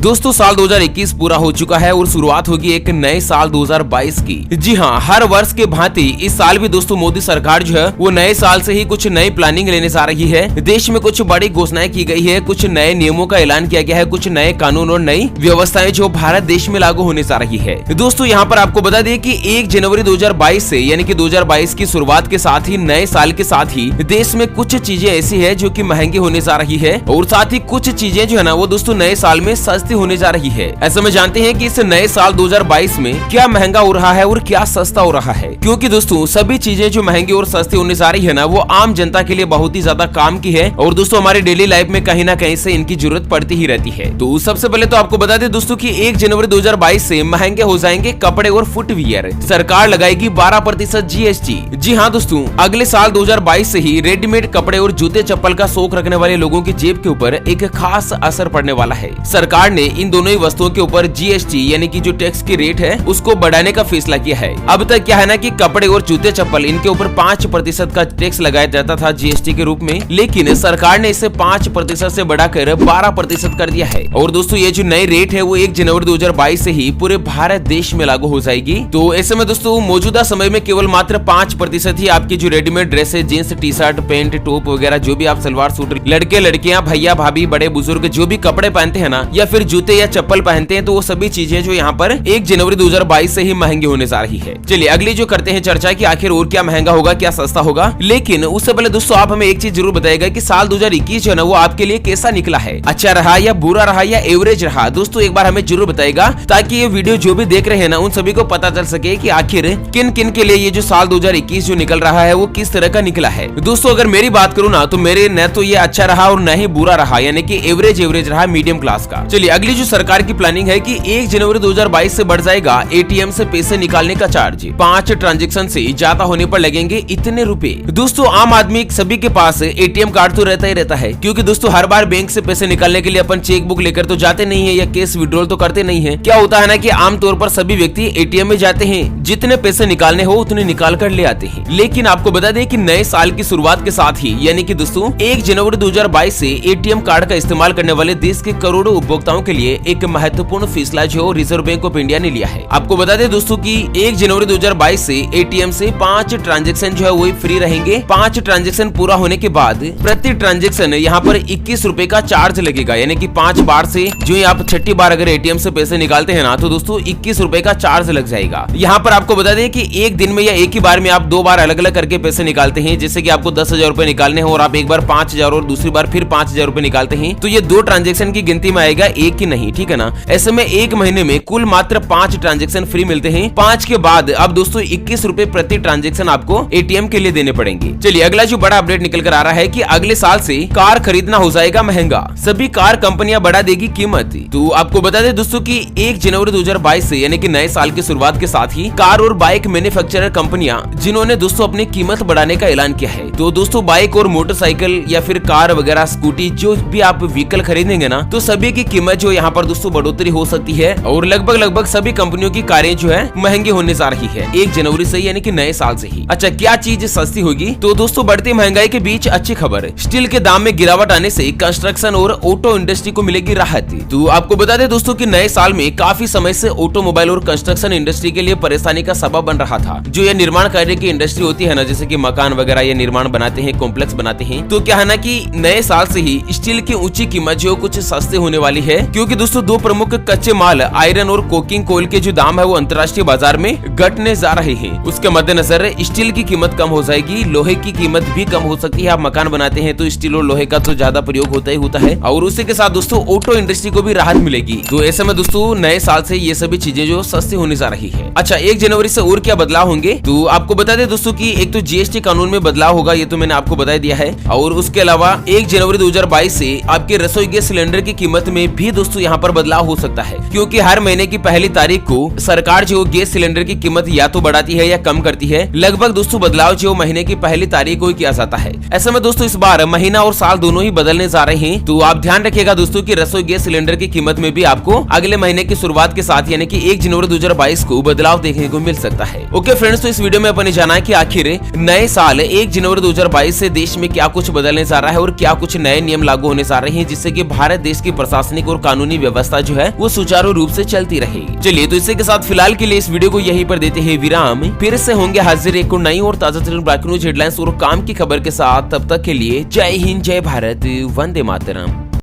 दोस्तों साल 2021 पूरा हो चुका है और शुरुआत होगी एक नए साल 2022 की। जी हाँ, हर वर्ष के भांति इस साल भी दोस्तों मोदी सरकार जो है वो नए साल से ही कुछ नई प्लानिंग लेने जा रही है। देश में कुछ बड़ी घोषणाएं की गई है, कुछ नए नियमों का ऐलान किया गया है, कुछ नए कानून और नई व्यवस्थाएं जो भारत देश में लागू होने जा रही है। दोस्तों यहाँ पर आपको बता दें कि 1 जनवरी 2022 से यानी कि 2022 की शुरुआत के साथ ही नए साल के साथ ही देश में कुछ चीजें ऐसी है जो कि महंगी होने जा रही है और साथ ही कुछ चीजें जो है ना वो दोस्तों नए साल में सस्ती होने जा रही है। ऐसे में जानते हैं कि इस नए साल 2022 में क्या महंगा हो रहा है और क्या सस्ता हो रहा है, क्योंकि दोस्तों सभी चीजें जो महंगी और सस्ती होने जा रही है ना वो आम जनता के लिए बहुत ही ज्यादा काम की है और दोस्तों हमारे डेली लाइफ में कहीं ना कहीं से इनकी जरूरत पड़ती ही रहती है। तो सबसे पहले तो आपको बता दें दोस्तों कि 1 जनवरी 2022 से महंगे हो जाएंगे कपड़े और फुटवियर। सरकार लगाएगी 12% GST। जी हाँ दोस्तों, अगले साल 2022 से ही रेडीमेड कपड़े और जूते चप्पल का शौक रखने वाले लोगों की जेब के ऊपर एक खास असर पड़ने वाला है। सरकार ने इन दोनों ही वस्तुओं के ऊपर GST यानी कि जो टैक्स की रेट है उसको बढ़ाने का फैसला किया है। अब तक क्या है ना कि कपड़े और जूते चप्पल इनके ऊपर 5% का टैक्स लगाया जाता था GST के रूप में, लेकिन सरकार ने इसे 5% से बढ़ाकर 12% कर दिया है। और दोस्तों ये जो नई रेट है वो 1 जनवरी 2022 से ही पूरे भारत देश में लागू हो जाएगी। तो ऐसे में दोस्तों मौजूदा समय में केवल मात्र 5% ही आपकी जो रेडीमेड ड्रेस है, jeans, T shirt, pant, top वगैरह जो भी आप सलवार सूट, लड़के लड़कियां, भैया भाभी, बड़े बुजुर्ग जो भी कपड़े पहनते हैं ना या फिर जूते या चप्पल पहनते हैं तो वो सभी चीजें जो यहाँ पर 1 जनवरी 2022 से ही महंगी होने जा रही है। चलिए अगली जो करते हैं चर्चा की आखिर और क्या महंगा होगा, क्या सस्ता होगा। लेकिन उससे पहले दोस्तों आप हमें एक चीज जरूर बताइएगा कि साल 2021 जो है ना वो आपके लिए कैसा निकला है, अच्छा रहा या बुरा रहा या एवरेज रहा। दोस्तों एक बार हमें जरूर बताइएगा ताकि ये वीडियो जो भी देख रहे हैं ना उन सभी को पता चल सके कि आखिर किन किन के लिए ये जो साल 2021 जो निकल रहा है वो किस तरह का निकला है। दोस्तों अगर मेरी बात करूँ ना तो मेरे न तो ये अच्छा रहा और न ही बुरा रहा, यानी कि एवरेज रहा, मीडियम क्लास का। चलिए अगली जो सरकार की प्लानिंग है कि 1 जनवरी 2022 से बढ़ जाएगा ATM से पैसे निकालने का चार्ज। 5 ट्रांजैक्शन से ज्यादा होने पर लगेंगे इतने रुपए। दोस्तों आम आदमी सभी के पास ATM कार्ड तो रहता ही रहता है, क्योंकि दोस्तों हर बार बैंक से पैसे निकालने के लिए अपन चेक बुक लेकर तो जाते नहीं है या कैश विड्रॉल तो करते नहीं है। क्या होता है ना कि आमतौर पर सभी व्यक्ति ATM में जाते हैं, जितने पैसे निकालने हो उतने निकाल कर ले आते हैं। लेकिन आपको बता दें कि नए साल की शुरुआत के साथ ही यानी कि दोस्तों 1 जनवरी 2022 से ATM कार्ड का इस्तेमाल करने वाले देश के करोड़ों उपभोक्ताओं के लिए एक महत्वपूर्ण फैसला जो रिजर्व बैंक ऑफ इंडिया ने लिया है। आपको बता दें दोस्तों कि 1 जनवरी 2022 से ATM से 5 ट्रांजैक्शन जो है वो फ्री रहेंगे। 5 ट्रांजैक्शन पूरा होने के बाद प्रति ट्रांजैक्शन यहाँ पर 21 रुपए का चार्ज लगेगा, यानी कि 5 बार से जो ही आप 6ठी बार अगर ATM से पैसे निकालते हैं ना तो दोस्तों 21 रुपए का चार्ज लग जाएगा। यहाँ पर आपको बता दें कि एक दिन में या एक ही बार में आप 2 बार अलग अलग करके पैसे निकालते हैं, जैसे कि आपको 10,000 रुपए निकालने हो और आप एक बार 5,000 और दूसरी बार फिर 5,000 रुपए निकालते हैं तो ये 2 ट्रांजैक्शन की गिनती में आएगा, एक ही नहीं, ठीक है ना। ऐसे में एक महीने में कुल मात्र 5 ट्रांजैक्शन फ्री मिलते हैं। 5 के बाद अब दोस्तों 21 रुपए प्रति ट्रांजैक्शन आपको ATM के लिए देने पड़ेंगे। चलिए अगला जो बड़ा अपडेट निकल कर आ रहा है कि अगले साल से कार खरीदना हो जाएगा महंगा, सभी कार कंपनियां बढ़ा देगी कीमत। तो आपको बता दें दोस्तों कि 1 जनवरी 2022 से यानी कि नए साल की शुरुआत के साथ ही कार और बाइक मैन्युफैक्चरर कंपनियां जिन्होंने दोस्तों अपनी कीमत बढ़ाने का ऐलान किया है। तो दोस्तों बाइक और मोटरसाइकिल या फिर कार वगैरह स्कूटी जो भी आप व्हीकल खरीदेंगे ना तो सभी की कीमत जो यहाँ पर दोस्तों बढ़ोतरी हो सकती है और लगभग सभी कंपनियों की कारें जो है महंगी होने जा रही है 1 जनवरी से यानी कि नए साल से ही। अच्छा क्या चीज सस्ती होगी? तो दोस्तों बढ़ती महंगाई के बीच अच्छी खबर, स्टील के दाम में गिरावट आने से कंस्ट्रक्शन और ऑटो इंडस्ट्री को मिलेगी राहत। तो आपको बता दें दोस्तों कि नए साल में काफी समय से ऑटोमोबाइल और कंस्ट्रक्शन इंडस्ट्री के लिए परेशानी का सबब बन रहा था। जो ये निर्माण कार्य की इंडस्ट्री होती है ना, जैसे कि मकान वगैरह ये निर्माण बनाते हैं, कॉम्प्लेक्स बनाते हैं, तो क्या है ना कि नए साल से ही स्टील की ऊंची कीमत जो कुछ सस्ते होने वाली है, क्योंकि दोस्तों 2 प्रमुख कच्चे माल आयरन और कोकिंग कोयल के जो दाम है वो अंतर्राष्ट्रीय बाजार में घटने जा रहे हैं। उसके मद्देनजर स्टील की कीमत कम हो जाएगी, लोहे की कीमत भी कम हो सकती है। आप मकान बनाते हैं तो स्टील और लोहे का तो ज्यादा प्रयोग होता ही होता है और उसी के साथ दोस्तों ऑटो इंडस्ट्री को भी राहत मिलेगी। तो ऐसे में दोस्तों नए साल से ये सभी चीजें जो सस्ती होने जा रही है। अच्छा 1 जनवरी से और क्या बदलाव होंगे? तो आपको बता दें दोस्तों कि एक तो GST कानून में बदलाव होगा, ये तो मैंने आपको बता दिया है, और उसके अलावा 1 जनवरी 2022 से आपके रसोई गैस सिलेंडर की कीमत में भी दोस्तों यहाँ पर बदलाव हो सकता है, क्योंकि हर महीने की पहली तारीख को सरकार जो गैस सिलेंडर की कीमत या तो बढ़ाती है या कम करती है। लगभग दोस्तों बदलाव जो महीने की पहली तारीख को ही किया जाता है। ऐसे में दोस्तों इस बार महीना और साल दोनों ही बदलने जा रहे हैं। तो आप ध्यान रखिएगा दोस्तों कि रसोई गैस सिलेंडर की कीमत में भी आपको अगले महीने की शुरुआत के साथ यानी कि 1 जनवरी 2022 को बदलाव देखने को मिल सकता है। ओके फ्रेंड्स, तो इस वीडियो में अपन ने जाना है कि आखिर नए साल 1 जनवरी 2022 से देश में क्या कुछ बदलने जा रहा है और क्या कुछ नए नियम लागू होने जा रहे हैं, जिससे कि भारत देश की प्रशासनिक और कानूनी व्यवस्था जो है वो सुचारू रूप से चलती रहेगी। चलिए तो इसी के साथ फिलहाल के लिए इस वीडियो को यहीं पर देते हैं विराम। फिर से होंगे हाजिर एक नई और ताजा ब्रेकिंग न्यूज हेडलाइंस और काम की खबर के साथ। तब तक के लिए जय हिंद, जय भारत, वंदे मातरम।